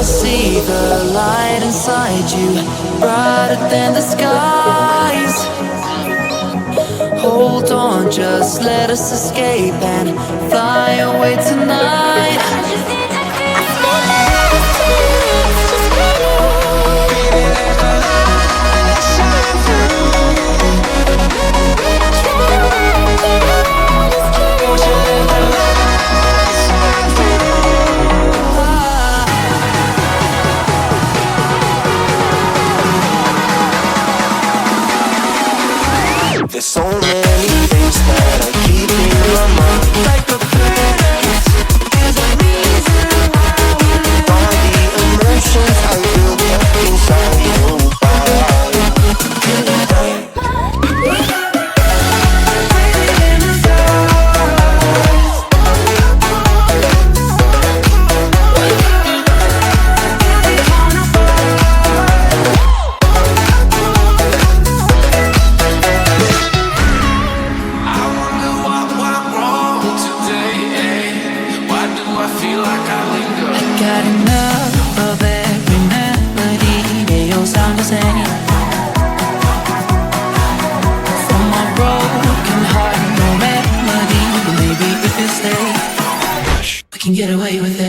see the light inside you, brighter than the skies. Hold on, just let us escape and fly away tonight. There's so many things that I keep in my mind, like a phoenix. There's a reason all the emotions I built up inside your body. Got enough of every melody, they all sound the same. From my broken heart, no remedy, but maybe if you stay, we can get away with it.